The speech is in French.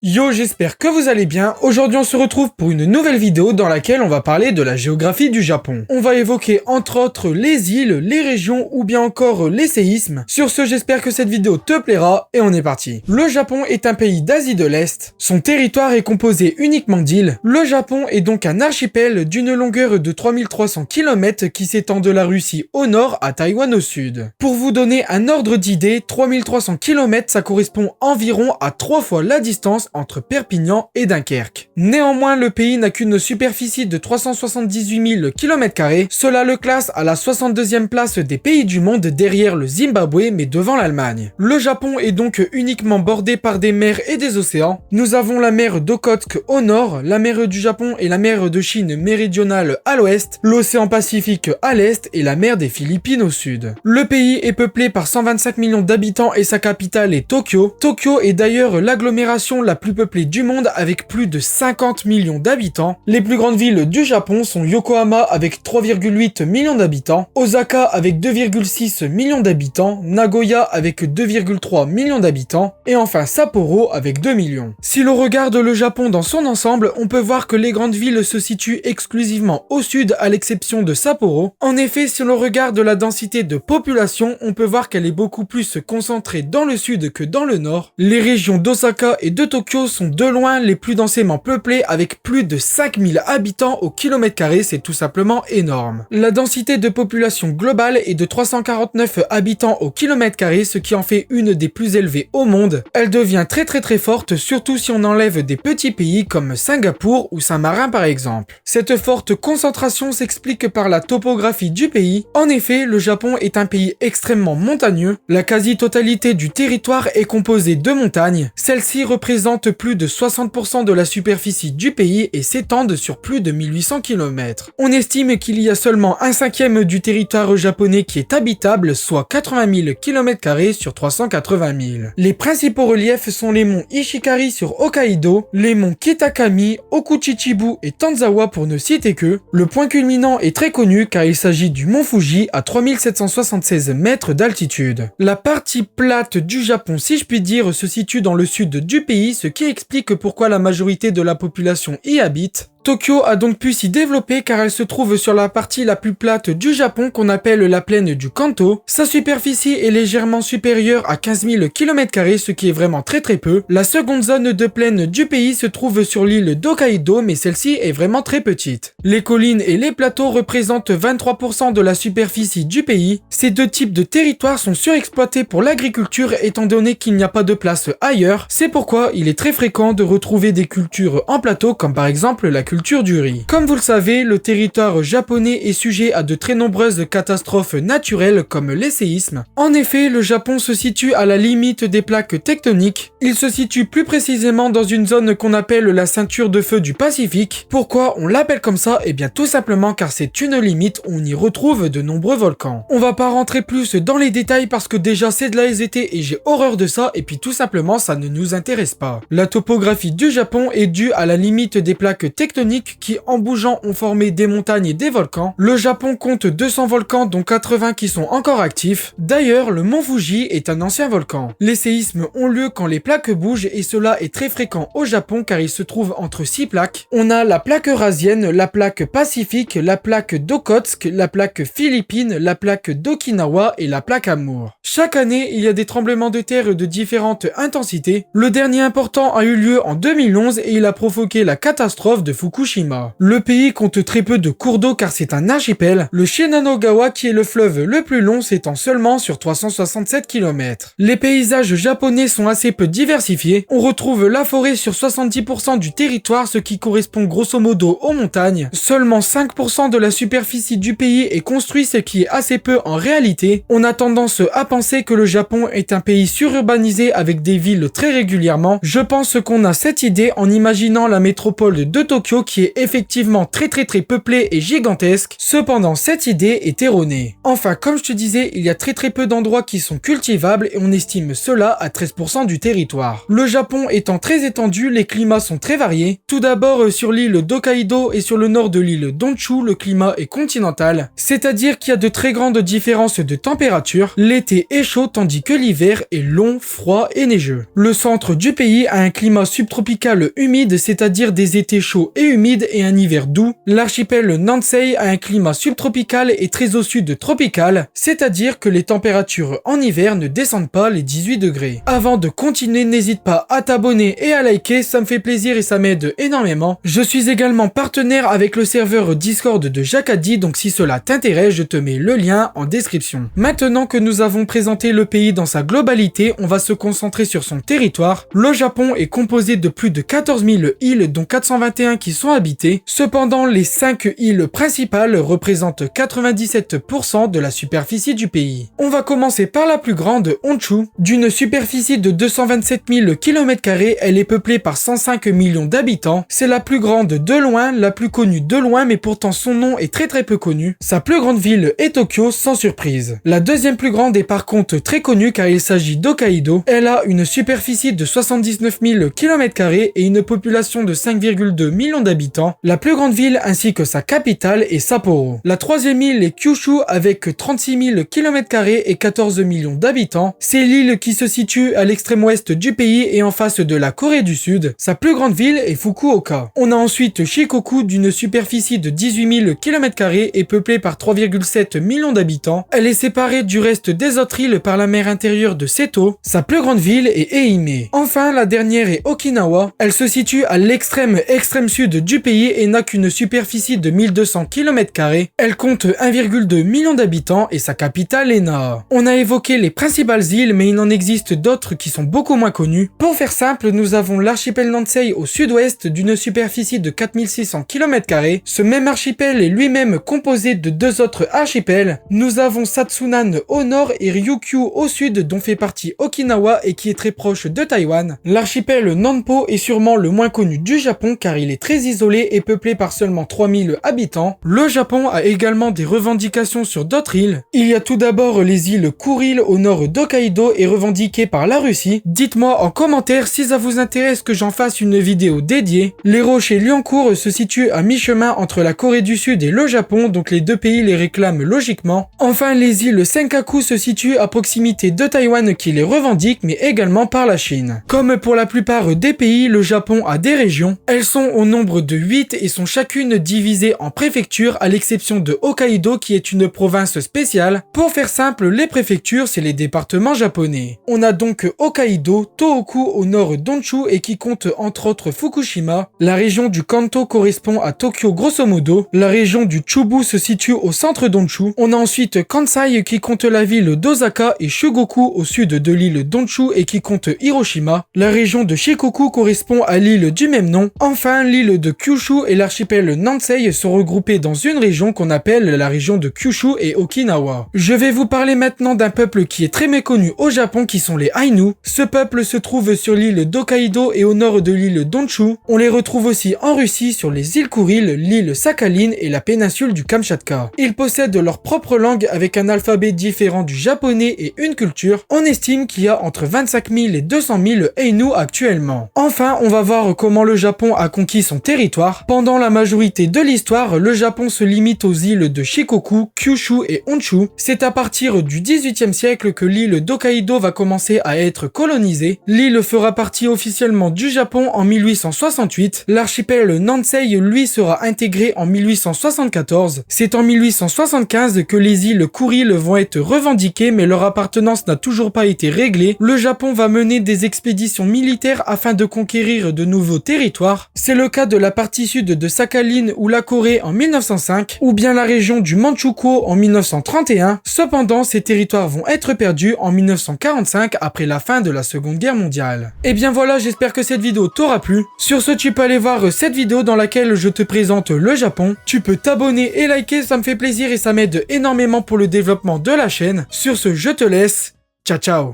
Yo, j'espère que vous allez bien. Aujourd'hui, on se retrouve pour une nouvelle vidéo dans laquelle on va parler de la géographie du Japon. On va évoquer entre autres les îles, les régions ou bien encore les séismes. Sur ce, j'espère que cette vidéo te plaira et on est parti. Le Japon est un pays d'Asie de l'Est. Son territoire est composé uniquement d'îles. Le Japon est donc un archipel d'une longueur de 3300 km qui s'étend de la Russie au nord à Taïwan au sud. Pour vous donner un ordre d'idée, 3300 km ça correspond environ à 3 fois la distance entre Perpignan et Dunkerque. Néanmoins, le pays n'a qu'une superficie de 378 000 km², cela le classe à la 62e place des pays du monde derrière le Zimbabwe mais devant l'Allemagne. Le Japon est donc uniquement bordé par des mers et des océans. Nous avons la mer d'Okhotsk au nord, la mer du Japon et la mer de Chine méridionale à l'ouest, l'océan Pacifique à l'est et la mer des Philippines au sud. Le pays est peuplé par 125 millions d'habitants et sa capitale est Tokyo. Tokyo est d'ailleurs l'agglomération la plus peuplée du monde avec plus de 50 millions d'habitants. Les plus grandes villes du Japon sont Yokohama avec 3,8 millions d'habitants, Osaka avec 2,6 millions d'habitants, Nagoya avec 2,3 millions d'habitants et enfin Sapporo avec 2 millions. Si l'on regarde le Japon dans son ensemble, on peut voir que les grandes villes se situent exclusivement au sud à l'exception de Sapporo. En effet, si l'on regarde la densité de population, on peut voir qu'elle est beaucoup plus concentrée dans le sud que dans le nord. Les régions d'Osaka et de Tokyo sont de loin les plus densément peuplées avec plus de 5000 habitants au kilomètre carré, c'est tout simplement énorme. La densité de population globale est de 349 habitants au kilomètre carré, ce qui en fait une des plus élevées au monde. Elle devient très forte, surtout si on enlève des petits pays comme Singapour ou Saint-Marin par exemple. Cette forte concentration s'explique par la topographie du pays. En effet, le Japon est un pays extrêmement montagneux. La quasi-totalité du territoire est composée de montagnes. Celles-ci représentent plus de 60% de la superficie du pays et s'étendent sur plus de 1800 km. On estime qu'il y a seulement un cinquième du territoire japonais qui est habitable, soit 80 000 km² sur 380 000. Les principaux reliefs sont les monts Ishikari sur Hokkaido, les monts Kitakami, Okuchichibu et Tanzawa pour ne citer que. Le point culminant est très connu car il s'agit du mont Fuji à 3776 mètres d'altitude. La partie plate du Japon, si je puis dire, se situe dans le sud du pays, ce qui explique pourquoi la majorité de la population y habite. Tokyo a donc pu s'y développer car elle se trouve sur la partie la plus plate du Japon qu'on appelle la plaine du Kanto. Sa superficie est légèrement supérieure à 15 000 km², ce qui est vraiment très peu. La seconde zone de plaine du pays se trouve sur l'île d'Hokkaido, mais celle-ci est vraiment très petite. Les collines et les plateaux représentent 23% de la superficie du pays. Ces deux types de territoires sont surexploités pour l'agriculture étant donné qu'il n'y a pas de place ailleurs. C'est pourquoi il est très fréquent de retrouver des cultures en plateau comme par exemple la culture du riz. Comme vous le savez, le territoire japonais est sujet à de très nombreuses catastrophes naturelles comme les séismes. En effet, le Japon se situe à la limite des plaques tectoniques. Il se situe plus précisément dans une zone qu'on appelle la ceinture de feu du Pacifique. Pourquoi on l'appelle comme ça? Eh bien tout simplement car c'est une limite où on y retrouve de nombreux volcans. On va pas rentrer plus dans les détails parce que déjà c'est de la SVT et j'ai horreur de ça et puis tout simplement ça ne nous intéresse pas. La topographie du Japon est due à la limite des plaques tectoniques qui en bougeant ont formé des montagnes et des volcans. Le Japon compte 200 volcans dont 80 qui sont encore actifs. D'ailleurs, le mont Fuji est un ancien volcan. Les séismes ont lieu quand les plaques bougent et cela est très fréquent au Japon car il se trouve entre 6 plaques. On a la plaque eurasienne, la plaque pacifique, la plaque d'Okhotsk, la plaque philippine, la plaque d'Okinawa et la plaque Amur. Chaque année, il y a des tremblements de terre de différentes intensités. Le dernier important a eu lieu en 2011 et il a provoqué la catastrophe de Fukushima. Le pays compte très peu de cours d'eau car c'est un archipel. Le Shinanogawa qui est le fleuve le plus long s'étend seulement sur 367 km. Les paysages japonais sont assez peu diversifiés. On retrouve la forêt sur 70% du territoire, ce qui correspond grosso modo aux montagnes. Seulement 5% de la superficie du pays est construit, ce qui est assez peu en réalité. On a tendance à penser que le Japon est un pays sururbanisé avec des villes très régulièrement. Je pense qu'on a cette idée en imaginant la métropole de Tokyo Hokkaido qui est effectivement très peuplé et gigantesque, cependant cette idée est erronée. Enfin, comme je te disais, il y a très peu d'endroits qui sont cultivables et on estime cela à 13% du territoire. Le Japon étant très étendu, les climats sont très variés. Tout d'abord, sur l'île d'Hokkaido et sur le nord de l'île d'Honshu, le climat est continental, c'est-à-dire qu'il y a de très grandes différences de température. L'été est chaud tandis que l'hiver est long, froid et neigeux. Le centre du pays a un climat subtropical humide, c'est-à-dire des étés chauds et humides et un hiver doux. L'archipel Nansei a un climat subtropical et très au sud tropical, c'est-à-dire que les températures en hiver ne descendent pas les 18 degrés. Avant de continuer, n'hésite pas à t'abonner et à liker, ça me fait plaisir et ça m'aide énormément. Je suis également partenaire avec le serveur Discord de Jakadi, donc si cela t'intéresse, je te mets le lien en description. Maintenant que nous avons présenté le pays dans sa globalité, on va se concentrer sur son territoire. Le Japon est composé de plus de 14 000 îles, dont 421 qui sont habitées. Cependant, les 5 îles principales représentent 97% de la superficie du pays. On va commencer par la plus grande, Honshu. D'une superficie de 227 000 km², elle est peuplée par 105 millions d'habitants. C'est la plus grande de loin, la plus connue de loin, mais pourtant son nom est très peu connu. Sa plus grande ville est Tokyo, sans surprise. La deuxième plus grande est par contre très connue car il s'agit d'Hokkaido. Elle a une superficie de 79 000 km² et une population de 5,2 millions d'habitants. La plus grande ville ainsi que sa capitale est Sapporo. La troisième île est Kyushu avec 36 000 km² et 14 millions d'habitants. C'est l'île qui se situe à l'extrême ouest du pays et en face de la Corée du Sud. Sa plus grande ville est Fukuoka. On a ensuite Shikoku d'une superficie de 18 000 km² et peuplée par 3,7 millions d'habitants. Elle est séparée du reste des autres îles par la mer intérieure de Seto. Sa plus grande ville est Ehime. Enfin, la dernière est Okinawa. Elle se situe à l'extrême sud du pays et n'a qu'une superficie de 1200 km². Elle compte 1,2 million d'habitants et sa capitale est Naha. On a évoqué les principales îles, mais il en existe d'autres qui sont beaucoup moins connues. Pour faire simple, nous avons l'archipel Nansei au sud-ouest d'une superficie de 4600 km². Ce même archipel est lui-même composé de deux autres archipels. Nous avons Satsunan au nord et Ryukyu au sud, dont fait partie Okinawa et qui est très proche de Taïwan. L'archipel Nanpo est sûrement le moins connu du Japon car il est très isolé et peuplé par seulement 3000 habitants. Le Japon a également des revendications sur d'autres îles. Il y a tout d'abord les îles Kuril au nord d'Hokkaido et revendiquées par la Russie. Dites-moi en commentaire si ça vous intéresse que j'en fasse une vidéo dédiée. Les rochers Lyoncourt se situent à mi-chemin entre la Corée du Sud et le Japon, donc les deux pays les réclament logiquement. Enfin, les îles Senkaku se situent à proximité de Taïwan qui les revendique, mais également par la Chine. Comme pour la plupart des pays, le Japon a des régions. Elles sont au nombre de 8 et sont chacune divisées en préfectures, à l'exception de Hokkaido qui est une province spéciale. Pour faire simple, les préfectures, c'est les départements japonais. On a donc Hokkaido, Tohoku au nord d'Honshu et qui compte entre autres Fukushima. La région du Kanto correspond à Tokyo grosso modo. La région du Chubu se situe au centre d'Honshu. On a ensuite Kansai qui compte la ville d'Osaka et Shugoku au sud de l'île d'Honshu et qui compte Hiroshima. La région de Shikoku correspond à l'île du même nom. Enfin, l'île de Kyushu et l'archipel Nansei sont regroupés dans une région qu'on appelle la région de Kyushu et Okinawa. Je vais vous parler maintenant d'un peuple qui est très méconnu au Japon qui sont les Ainu. Ce peuple se trouve sur l'île d'Hokkaido et au nord de l'île d'Honshu. On les retrouve aussi en Russie sur les îles Kuril, l'île Sakhalin et la péninsule du Kamchatka. Ils possèdent leur propre langue avec un alphabet différent du japonais et une culture. On estime qu'il y a entre 25 000 et 200 000 Ainu actuellement. Enfin, on va voir comment le Japon a conquis son territoire. Pendant la majorité de l'histoire, le Japon se limite aux îles de Shikoku, Kyushu et Honshu. C'est à partir du XVIIIe siècle que l'île d'Hokkaido va commencer à être colonisée. L'île fera partie officiellement du Japon en 1868. L'archipel Nansei, lui, sera intégré en 1874. C'est en 1875 que les îles Kuril vont être revendiquées, mais leur appartenance n'a toujours pas été réglée. Le Japon va mener des expéditions militaires afin de conquérir de nouveaux territoires. C'est le cas de la partie sud de Sakhalin ou la Corée en 1905, ou bien la région du Manchukuo en 1931. Cependant, ces territoires vont être perdus en 1945 après la fin de la Seconde Guerre mondiale. Et bien voilà, j'espère que cette vidéo t'aura plu. Sur ce, tu peux aller voir cette vidéo dans laquelle je te présente le Japon. Tu peux t'abonner et liker, ça me fait plaisir et ça m'aide énormément pour le développement de la chaîne. Sur ce, je te laisse. Ciao ciao.